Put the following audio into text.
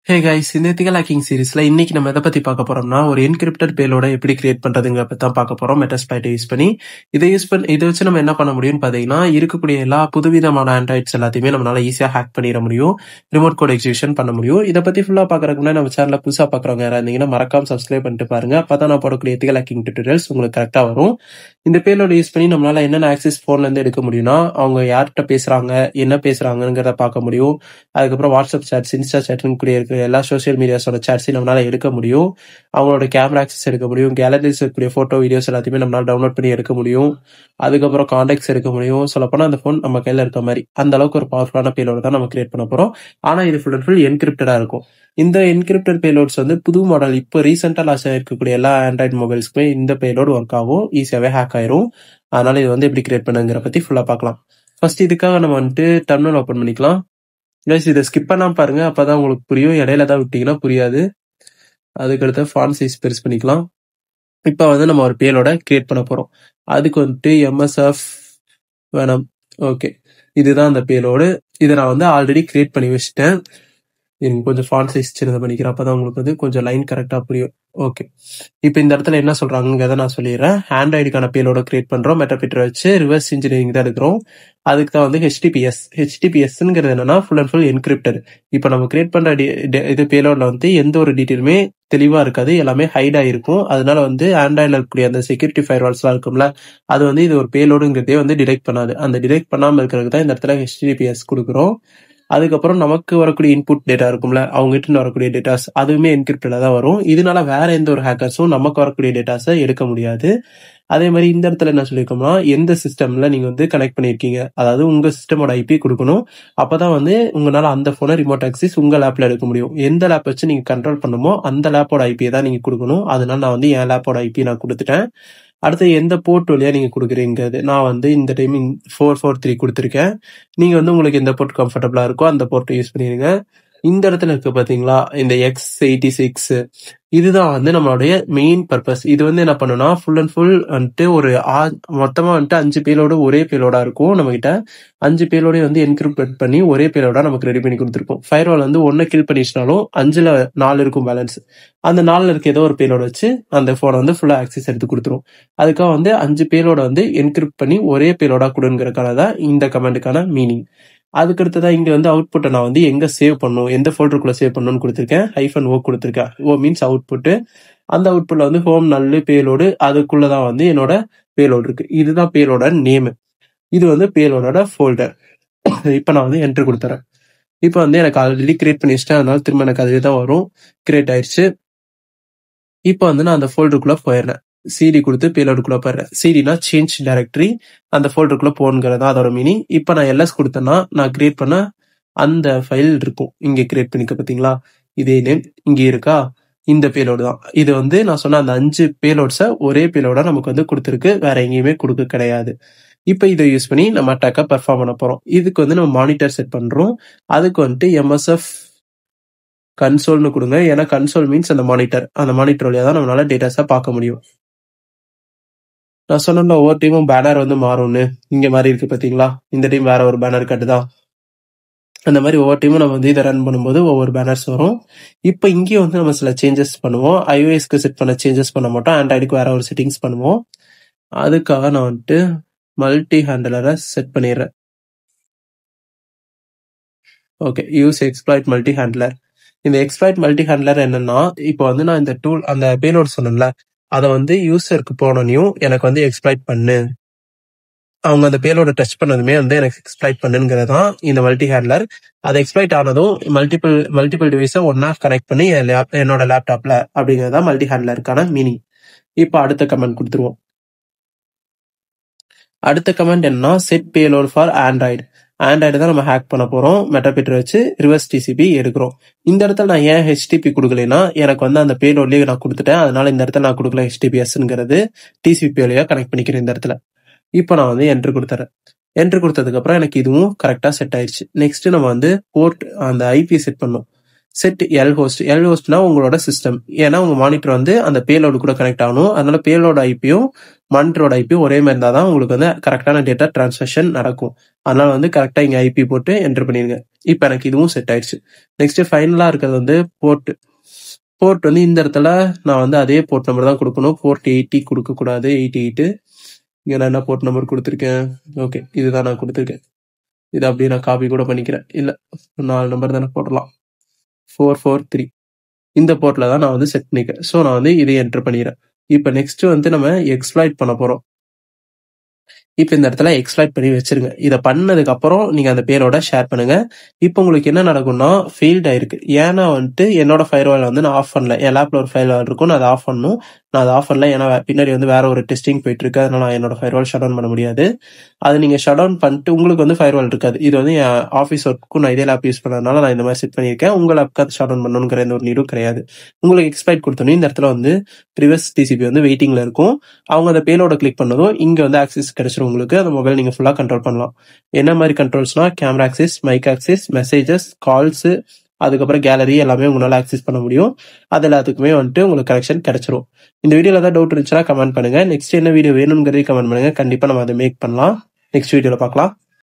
Hey guys, இந்த ethical hacking சீரிஸ்ல இன்னைக்கு நம்ம எதை பத்தி பார்க்க போறோம்னா, ஒரு என்கிரிப்டட் பேலோட எப்படி கிரியேட் பண்றதுங்க பத்தி தான் பார்க்க போறோம். மெட்டாஸ்ப்ளாய்ட்டை யூஸ் பண்ணி இதை வச்சு நம்ம என்ன பண்ண முடியும்னு பாத்தீங்கன்னா, இருக்கக்கூடிய எல்லா புதுவிதமான ஆண்ட்ராய்ட்ஸ் எல்லாத்தையுமே நம்மளால ஈஸியா ஹேக் பண்ணிட முடியும். ரிமோட் கோட் எக்ஸிகியூஷன் பண்ண முடியும். இதை பத்தி ஃபுல்லா பாக்குறதுக்கு முன்னாடி நம்ம சேனல்ல புதுசா பாக்குறவங்க யாராவது இருந்தீங்கன்னா மறக்காம சப்ஸ்கிரைப் பண்ணிட்டு பாருங்க. அப்பதான் நான் போடக்கூடிய எத்திக்கல் ஹேக்கிங் டியூட்டோரியல்ஸ் உங்களுக்கு கரெக்டா வரும். இந்த பேலோட யூஸ் பண்ணி நம்மளால என்னென்ன ஆக்சஸ் போன்ல இருந்து எடுக்க முடியும்னா, அவங்க யார்கிட்ட பேசுறாங்க, என்ன பேசுறாங்கிறத பார்க்க முடியும். அதுக்கப்புறம் வாட்ஸ்அப் சாட்ஸ், இன்ஸ்டா சாட்னு கூட இருக்கிற எல்லா சோஷியல் மீடியாஸோட சாட்ஸையும் நம்மளால எடுக்க முடியும். அவங்களோட கேமரா ஆக்சஸ் எடுக்க முடியும். கேலரிஸ் இருக்கக்கூடிய போட்டோ, வீடியோஸ் எல்லாத்தையுமே நம்மளால டவுன்லோட் பண்ணி எடுக்க முடியும். அதுக்கப்புறம் கான்டாக்ட்ஸ் எடுக்க முடியும். சொல்லப்போனா அந்த போன் நம்ம கையில இருக்க மாதிரி அந்த அளவுக்கு ஒரு பவர்ஃபுல்லான பேலோட தான் நம்ம கிரியேட் பண்ண போறோம். ஆனா இது ஃபுல் அண்ட் ஃபுல் என்கிரிப்டடா இருக்கும். இந்த என்கிரிப்டட் பேலோட்ஸ் வந்து புது மாடல் இப்போ ரீசெண்டா லான்ச் இருக்கக்கூடிய எல்லா ஆண்ட்ராய்டு மொபைல்ஸ்க்குமே இந்த பேலோடு ஒர்க் ஆகும். ஈஸியாவே ஹேக் ஆயிரும். அதனால இது வந்து எப்படி கிரியேட் பண்ணுங்கிற பத்தி ஃபுல்லா பார்க்கலாம். ஃபர்ஸ்ட் இதுக்காக நம்ம வந்துட்டு டெர்மினல் ஓபன் பண்ணிக்கலாம். கைஸ், இதை ஸ்கிப் பண்ணாம பாருங்க, அப்பதான் உங்களுக்கு புரியும். இடையில தான் விட்டீங்கன்னா புரியாது. அதுக்கடுத்து ஃபாண்ட் சைஸ் பெருசு பண்ணிக்கலாம். இப்போ வந்து நம்ம ஒரு பேலோட கிரியேட் பண்ண போறோம். அதுக்கு வந்துட்டு MSF வேணும். ஓகே, இதுதான் அந்த பேலோடு. இதை நான் வந்து ஆல்ரெடி கிரியேட் பண்ணி வச்சுட்டேன். எனக்கு கொஞ்சம் ஃபாண்ட் சைஸ் சின்னதாக பண்ணிக்கிறேன், அப்பதான் உங்களுக்கு வந்து கொஞ்சம் லைன் கரெக்டா புரியும். ஓகே, இப்போ இந்த இடத்துல என்ன சொல்றாங்கிறத நான் சொல்லிடுறேன். ஆண்ட்ராய்டுக்கான பேலோட கிரியேட் பண்றோம். மெட்டாபிட்டர் வச்சு ரிவர்ஸ் இன்ஜினியரிங் தான் எடுக்கிறோம். அதுக்கு தான் வந்து ஹெச்டிபிஎஸ்ங்கிறது என்னன்னா ஃபுல் அண்ட் ஃபுல் என்கிரிப்டட். இப்போ நம்ம கிரியேட் பண்ற இது பேலோட்ல வந்து எந்த ஒரு டீட்டெயிலுமே தெளிவா இருக்காது, எல்லாமே ஹைட் ஆயிருக்கும். அதனால வந்து ஆண்ட்ராய்டில் இருக்கக்கூடிய அந்த செக்யூரிட்டி ஃபயர்வால்ஸ்லாம் இருக்கும்ல, அது வந்து இது ஒரு பேலோடுங்கிறதே வந்து டிடெக்ட் பண்ணாது. அந்த டிடெக்ட் பண்ணாம இருக்கிறதுக்கு தான் இந்த இடத்துல ஹெச்டிபிஎஸ் கொடுக்குறோம். அதுக்கப்புறம் நமக்கு வரக்கூடிய இன்புட் டேட்டா இருக்கும்ல, அவங்க கிட்ட வரக்கூடிய டேட்டாஸ் அதுவுமே என்கிரிப்டடா தான் வரும். இதனால வேற எந்த ஒரு ஹேக்கர்ஸும் நமக்கு வரக்கூடிய டேட்டாஸை எடுக்க முடியாது. அதே மாதிரி இந்த இடத்துல என்ன சொல்லியிருக்கோம்னா, எந்த சிஸ்டம்ல நீங்க வந்து கனெக்ட் பண்ணிருக்கீங்க, அதாவது உங்க சிஸ்டமோட ஐபி கொடுக்கணும். அப்பதான் வந்து உங்களால அந்த போனை ரிமோட் ஆக்சஸ் உங்க லேப்ல எடுக்க முடியும். எந்த லேப் வச்சு நீங்க கண்ட்ரோல் பண்ணுமோ அந்த லேப்போட ஐபியை தான் நீங்க கொடுக்கணும். அதனால நான் வந்து என் லேப்போட ஐபி நான் கொடுத்துட்டேன். அடுத்து எந்த போர்ட் வழியா நீங்க கொடுக்குறீங்கிறது நான் வந்து இந்த டைம் 443 கொடுத்துருக்கேன். நீங்க வந்து உங்களுக்கு எந்த போர்ட் கம்ஃபர்டபுளா இருக்கோ அந்த போர்ட்டை யூஸ் பண்ணிடுங்க. இந்த இடத்துல இருக்கு பாத்தீங்களா, இந்த X86 இதுதான் வந்து நம்மளுடைய மெயின் பர்பஸ். இது வந்து என்ன பண்ணுனா ஃபுல் அண்ட் ஃபுல் வந்துட்டு ஒரு மொத்தமா வந்துட்டு 5 பேலோட ஒரே பேலோடா இருக்கும். நம்ம கிட்ட 5 பேலோட வந்து என்கிரிப்ட் பண்ணி ஒரே பேலோடா நமக்கு ரெடி பண்ணி கொடுத்துருக்கோம். ஃபயர்வால் வந்து 1 கில் பண்ணிச்சுனாலும் 5ல 4 இருக்கும் பேலன்ஸ். அந்த 4ல இருக்க ஏதோ ஒரு பேலோட வச்சு அந்த போனை வந்து ஃபுல்லா ஆக்சஸ் எடுத்து கொடுத்துரும். அதுக்காக வந்து 5 பேலோட வந்து என்கிரிப்ட் பண்ணி ஒரே பேலோடா கொடுங்கிறதுக்கானதான் இந்த கமெண்டுக்கான மீனிங். அதுக்கடுத்ததா இங்க வந்து அவுட்புட்டை நான் வந்து எங்க சேவ் பண்ணும், எந்த ஃபோல்டருக்குள்ள சேவ் பண்ணணும்னு கொடுத்துருக்கேன். -O கொடுத்துருக்கேன். O means output. அந்த அவுட்புட்ல வந்து ஹோம் நல்ல பேலோடு, அதுக்குள்ளதான் வந்து என்னோட பேலோடு இருக்கு. இதுதான் பேலோட நேம். இது வந்து பேலோட ஃபோல்டர். இப்ப நான் வந்து என்டர் கொடுத்துறேன். இப்ப வந்து எனக்கு ஆல்ரெடி கிரியேட் பண்ணி வச்சிட்டேன், அதனால திரும்ப எனக்கு அதுவே தான் வரும். கிரியேட் ஆயிடுச்சு. இப்ப வந்து நான் அந்த ஃபோல்டருக்குள்ள போயிடுறேன். CD கொடுத்து பேலோடுக்குள்ள போயிடுறேன். CDனா சேஞ்ச் டைரக்டரி, அந்த ஃபோல்டருக்குள்ள போனுங்கிறதா அதோட மீனிங். இப்ப நான் LS கொடுத்தேன்னா நான் கிரியேட் பண்ண அந்த ஃபைல் இருக்கும். இங்க கிரியேட் பண்ணிக்க பாத்தீங்களா, இதே நேம் இங்க இருக்கா, இந்த பேலோடு தான். இது வந்து நான் சொன்ன அந்த 5 பேலோட்ஸை ஒரே பேலோட நமக்கு வந்து கொடுத்துருக்கு, வேற எங்கேயுமே கொடுக்க கிடையாது. இப்ப இதை யூஸ் பண்ணி நம்ம அட்டாக்கை பெர்ஃபார்ம் பண்ண போறோம். இதுக்கு வந்து நம்ம மானிட்டர் செட் பண்றோம். அதுக்கு வந்துட்டு MSF கன்சோல்னு கொடுங்க. ஏன்னா கன்சோல் மீன்ஸ் அந்த மானிட்டர் வழியா தான் நம்மளால டேட்டாஸை பார்க்க முடியும். நான் சொன்ன ஒவ்வொரு டைமும் பேனர் வந்து மாறும்னு, இங்க மாதிரி இருக்கு பாத்தீங்களா, இந்த டைம் வேற ஒரு பேனர் கட்டுதான். அந்த மாதிரி ஒவ்வொரு டைமும் நம்ம வந்து இதை ரன் பண்ணும்போது ஒவ்வொரு பேனர்ஸ் வரும். இப்போ இங்கேயும் வந்து நம்ம சில சேஞ்சஸ் பண்ணுவோம். iOSக்கு செட் பண்ண சேஞ்சஸ் பண்ண மாட்டோம், ஆண்ட்ராய்டுக்கு வேற ஒரு செட்டிங்ஸ் பண்ணுவோம். அதுக்காக நான் வந்துட்டு மல்டி ஹேண்டலரை செட் பண்ணிடுறேன். Okay, use exploit multi handler. இந்த எக்ஸ்ப்ளாய்ட் மல்டி ஹேண்ட்லர் என்னன்னா, இப்போ வந்து நான் இந்த டூல் அந்த பேலோட் சொன்னேன்ல, அதை வந்து யூசருக்கு போனோனையும் எனக்கு வந்து எக்ஸ்ப்ளாய்ட் பண்ணு, அவங்க அந்த பேலோட டச் பண்ணதுமே வந்து எனக்கு எக்ஸ்ப்ளாய்ட் பண்ணுங்கிறது தான் இந்த மல்டி ஹேண்ட்லர். அது எக்ஸ்ப்ளாய்ட் ஆனதும் மல்டிபிள் டிவைஸை ஒன்னா கனெக்ட் பண்ணி என்னோட லேப்டாப்ல அப்படிங்கிறது தான் மல்டி ஹேண்ட்லருக்கான மீனிங். இப்போ அடுத்த கமெண்ட் கொடுத்துருவோம். அடுத்த கமெண்ட் என்னன்னா, செட் பேலோட் ஃபார் ஆண்ட்ராய்டு தான் நம்ம ஹேக் பண்ண போறோம். மெட்டாபிட்டர் வச்சு ரிவர்ஸ் TCP எடுக்கிறோம். இந்த இடத்துல நான் ஏன் HTTP கொடுக்கலைன்னா, எனக்கு வந்து அந்த பேலோட்லயே நான் கொடுத்துட்டேன், அதனால இந்த இடத்துல நான் கொடுக்கல. HTTPSங்கிறது TCP வழியா கனெக்ட் பண்ணிக்கிறேன் இந்த இடத்துல. இப்போ நான் வந்து என்ட்ரு கொடுத்துறேன். என்ட்ரு கொடுத்ததுக்கு அப்புறம் எனக்கு இதுவும் கரெக்டா செட் ஆயிடுச்சு. நெக்ஸ்ட் நம்ம வந்து போர்ட் அந்த ஐபி செட் பண்ணோம். செட் எல் ஹோஸ்ட்னா உங்களோட சிஸ்டம். ஏன்னா உங்க மானிட்டர் வந்து அந்த பேலோடு கூட கனெக்ட் ஆகணும். அதனால பேலோட ஐபியும் மானிட்டரோட ஐபியும் ஒரே மாதிரி இருந்தால் தான் உங்களுக்கு வந்து கரெக்டான டேட்டா டிரான்ஸ்மிஷன் நடக்கும். அதனால வந்து கரெக்டா இங்க ஐபி போட்டு என்டர் பண்ணிருங்க. இப்ப எனக்கு இதுவும் செட் ஆயிடுச்சு. நெக்ஸ்ட் ஃபைனலா இருக்கிறது வந்து போர்ட் வந்து இந்த இடத்துல நான் வந்து அதே போர்ட் நம்பர் தான் கொடுக்கணும். போர்ட் 80 கொடுக்க கூடாது. 88 இங்க நான் என்ன போர்ட் நம்பர் கொடுத்துருக்கேன்? ஓகே, இதுதான் நான் கொடுத்துருக்கேன். இதை அப்படியே நான் காப்பி கூட பண்ணிக்கிறேன். இல்ல 4 நம்பர் தானே போடலாம். 443 இந்த போர்ட்ல தான் நான் வந்து செட் பண்ணிக்கிறேன். ஸோ நான் வந்து இதை என்டர் பண்ணிடுறேன். இப்போ நெக்ஸ்ட் வந்து நம்ம எக்ஸ்ப்ளாய்ட் பண்ண போறோம். இப்போ இந்த இடத்துல எக்ஸ்ப்ளாய்ட் பண்ணி வச்சிருங்க. இதை பண்ணதுக்கு அப்புறம் நீங்க அந்த பேரோட ஷேர் பண்ணுங்க. இப்போ உங்களுக்கு என்ன நடக்கும்னா ஃபெயில்ட் ஆயிருக்கு. ஏன்னா வந்துட்டு என்னோட ஃபயர்வால் வந்து நான் ஆஃப் பண்ணல. என் லேப்ல ஒரு ஃபயர்வால் இருக்கும், நான் அதை ஆஃப் பண்ணணும். நான் அதை ஆஃப் பண்ணல. ஏன்னா பின்னாடி வந்து வேற ஒரு டெஸ்டிங் போயிட்டு இருக்கு. அதனால நான் என்னோட ஃபயர்வால் ஷட் டவுன் பண்ண முடியாது. அது நீங்க ஷட் டவுன் பண்ணிட்டு உங்களுக்கு வந்து ஃபயர்வால் இருக்காது. இது வந்து என் ஆஃபீஸ் ஒர்க்கும் நான் இதே லேப் யூஸ் பண்ணதுனால நான் இந்த மாதிரி செட் பண்ணியிருக்கேன். உங்க லேப்க்கு அது ஷட் டவுன் பண்ணணுங்கிற எந்த ஒரு நீடும் கிடையாது. உங்களுக்கு எக்ஸ்ப்ளாய்ட் கொடுத்தோன்னே இந்த இடத்துல வந்து ரிவர்ஸ் டிசிபி வந்து வெயிட்டிங்ல இருக்கும். அவங்க அந்த பேலோட கிளிக் பண்ணதும் இங்க வந்து ஆக்சஸ் கிடைச்சிரும். உங்களுக்கு அந்த மொபைல் நீங்க ஃபுல்லா கண்ட்ரோல் பண்ணலாம். என்ன மாதிரி கண்ட்ரோல்ஸ்னா camera access, mic access, messages, calls, அதுக்கப்புறம் கேலரி எல்லாமே உங்களால ஆக்சஸ் பண்ண முடியும். அது எல்லாத்துக்குமே வந்துட்டு உங்களுக்கு கனெக்ஷன் கிடைச்சிரும். இந்த வீடியோல ஏதாவது டவுட் இருந்துச்சுன்னா கமெண்ட் பண்ணுங்க. நெக்ஸ்ட் என்ன வீடியோ வேணுங்கிறதே கமெண்ட் பண்ணுங்க. கண்டிப்பா நம்ம அதை மேக் பண்ணலாம். நெக்ஸ்ட் வீடியோல பார்க்கலாம்.